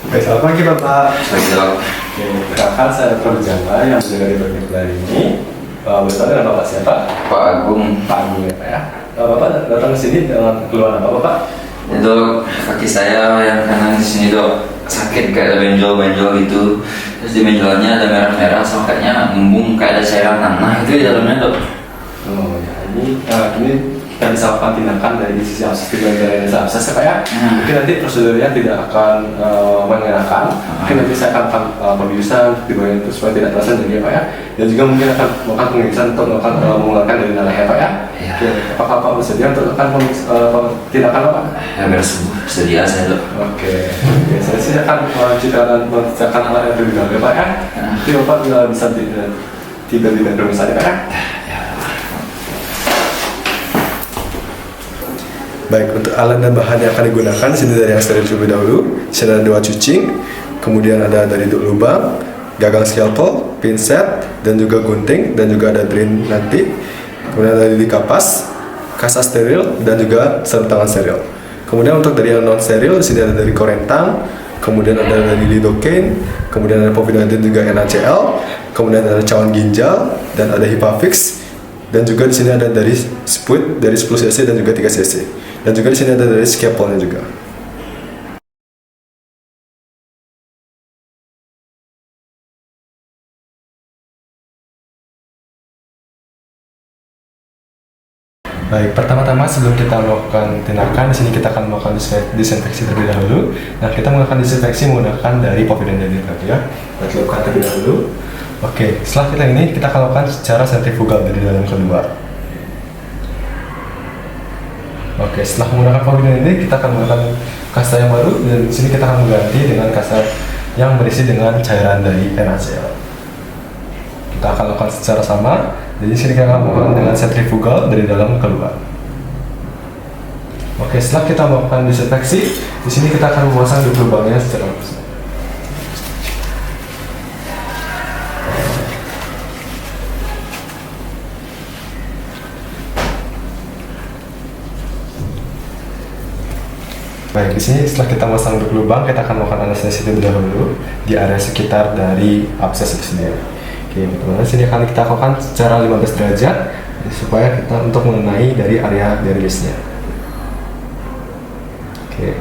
Oke, selamat pagi Bapak. Pagi dok. Oke, perkenalkan saya Dr. Jamba yang menjaga di bagian pelari ini. Bersama dengan Bapak siapa? Pak Agung. Pak Agung ya Pak ya. Bapak datang ke sini dengan keluhan apa Bapak? Ya dok, kaki saya yang kanan di sini dok sakit kayak ada benjol-benjol gitu. Terus di benjolannya ada merah-merah, sama kayaknya ngembung kayak ada cairan tanah itu di dalamnya dok. Oh ya, ini kita bisa lakukan tindakan dari sisi absces di bagian absces ya Pak ya. Mungkin nanti prosedurnya tidak akan mengenakan. Mungkin nanti saya akan lakukan pembiusan di bagian itu supaya tidak terasa jadi ya Pak ya. Dan juga mungkin akan melakukan pemeriksaan untuk melakukan mengeluarkan dari nanah ya Pak ya. Iya. Oke, apakah Pak bersedia untuk melakukan tindakan apa? Ya bersedia saya dok. Oke, saya sih akan menceritakan alat yang lebih dahulu ya Pak ya. Nanti Bapak bisa tiba di rumah saya Pak ya. Baik, untuk alat dan bahan yang akan digunakan di sini dari yang steril terlebih dahulu. Di sini ada 2 cucing, kemudian ada dari duk lubang, gagang scalpel, pinset, dan juga gunting, dan juga ada drain nanti. Kemudian ada lidi kapas, kasa steril, dan juga sarung tangan steril. Kemudian untuk dari yang non steril, di sini ada dari korentang, kemudian ada dari lidocaine, kemudian ada povidone juga NaCl, kemudian ada cawan ginjal, dan ada Hipafix. Dan juga di sini ada dari spuit dari 10 cc dan juga 3 cc. Dan juga di sini ada dari scalpelnya juga. Baik, pertama-tama sebelum kita melakukan tindakan, di sini kita akan melakukan disinfeksi terlebih dahulu. Nah, kita melakukan disinfeksi menggunakan dari povidone ya. Kita lakukan terlebih dahulu. Oke, setelah kita akan lakukan secara sentrifugal dari dalam ke luar. Oke, setelah menggunakan povidone ini, kita akan menggunakan kasta yang baru, dan di sini kita akan mengganti dengan kasta yang berisi dengan cairan dari NaCl. Kita akan lakukan secara sama. Jadi di sini kita akan melakukan dengan sentrifugal dari dalam keluar. Oke, setelah kita melakukan disinfeksi, di sini kita akan memasang di lubangnya secara langsung. Baik, di sini setelah kita masang untuk lubang, kita akan melakukan anestesi terlebih dahulu di area sekitar dari abses itu sendiri. Oke, teman-teman, sini akan kita lakukan secara 15 derajat supaya kita untuk mengenai dari area dermisnya. Oke,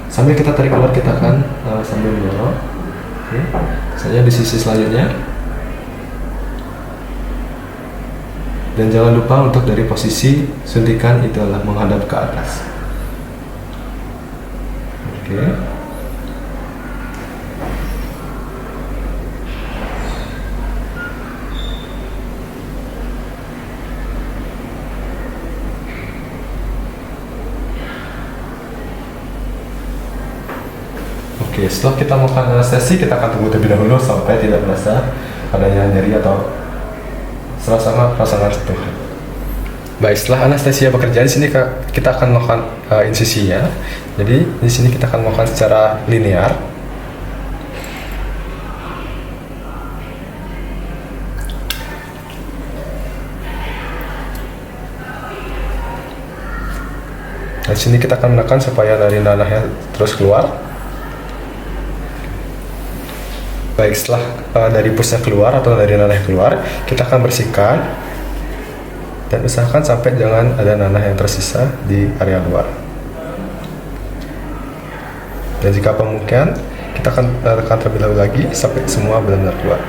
sambil kita tarik keluar, kita akan sambil mendorong. Oke, saya di sisi selanjutnya. Dan jangan lupa untuk dari posisi suntikan itu adalah menghadap ke atas. Oke. Oke, setelah kita melakukan anestesi, kita akan tunggu terlebih dahulu sampai tidak merasa adanya nyeri atau sama rasakan seperti. Baik, setelah anestesia bekerja, di sini kita akan melakukan insisinya. Jadi di sini kita akan melakukan secara linear. Di sini kita akan menekan supaya dari nanahnya terus keluar. Baik, setelah dari pusnya keluar atau dari nanah keluar, kita akan bersihkan dan usahakan sampai jangan ada nanah yang tersisa di area luar. Dan jika memungkinkan, kita akan tekan terlebih dahulu lagi sampai semua benar-benar keluar.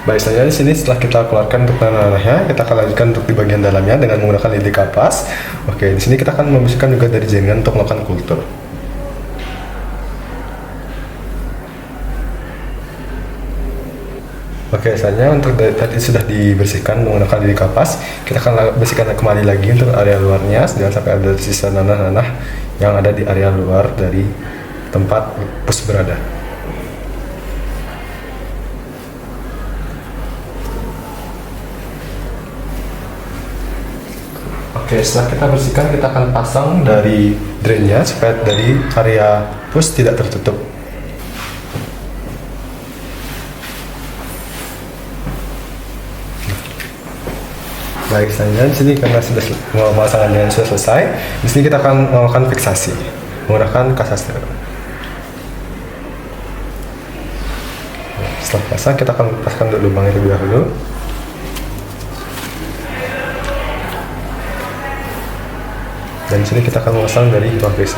Baik, selanjutnya di sini setelah kita keluarkan untuk nanahnya, kita akan lanjutkan untuk di bagian dalamnya dengan menggunakan lidi kapas. Oke, di sini kita akan membersihkan juga dari jaringan untuk melakukan kultur. Oke, selanjutnya untuk tadi sudah dibersihkan menggunakan lidi kapas, kita akan bersihkan kembali lagi untuk area luarnya, jangan sampai ada sisa nanah-nanah yang ada di area luar dari tempat pus berada. Oke, setelah kita bersihkan, kita akan pasang dari drainnya supaya dari area pus tidak tertutup. Baik, selanjutnya di sini karena sudah pemasangan yang sudah selesai, di sini kita akan melakukan fiksasi menggunakan kasase. Setelah pasang, kita akan lepaskan untuk lubangnya terlebih dahulu. Dan di sini kita akan memasang dari ruang PC.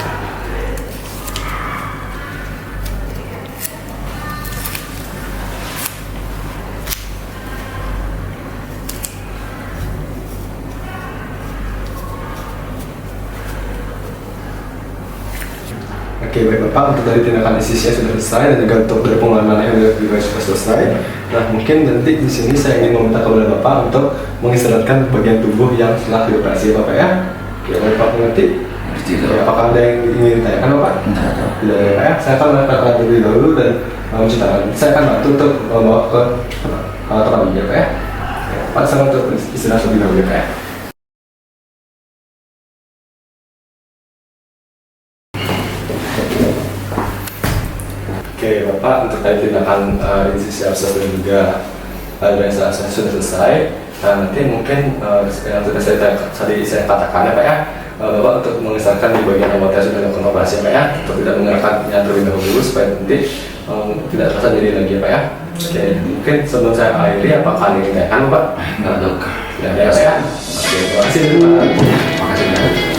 Oke, baik Bapak, untuk dari tindakan ICC sudah selesai dan juga untuk dari pengelolaan yang juga sudah selesai. Nah, mungkin nanti di sini saya ingin meminta kepada Bapak untuk mengistirahatkan bagian tubuh yang telah dioperasi Bapak ya. Oke, baik Bapak mengerti? Ngerti Oke, dong. apakah ada yang ingin ditanyakan Bapak? Enggak ada. Tidak ada ya. Saya akan melakukan terlebih dahulu dan menceritakan. Saya akan bantu untuk membawa ke terlebih ya Pak ya. Pak, saya untuk istirahat lebih dahulu ya Pak ya. Oke, Bapak, untuk tadi tindakan insisi absor dan juga drainase absor sudah selesai. Nah, nanti mungkin yang sudah tadi saya katakan ya Pak ya, Bapak untuk mengisahkan di bagian yang sudah dilakukan operasi ya Pak ya, untuk tidak menggerakkannya terlebih dahulu supaya nanti tidak terasa jadi lagi ya Pak ya. Oke, mungkin sebelum saya akhiri, apakah ada yang ditanyakan Bapak? Enggak dok. Tidak ada ya Pak ya. Oke, terima kasih Pak. Makasih banyak.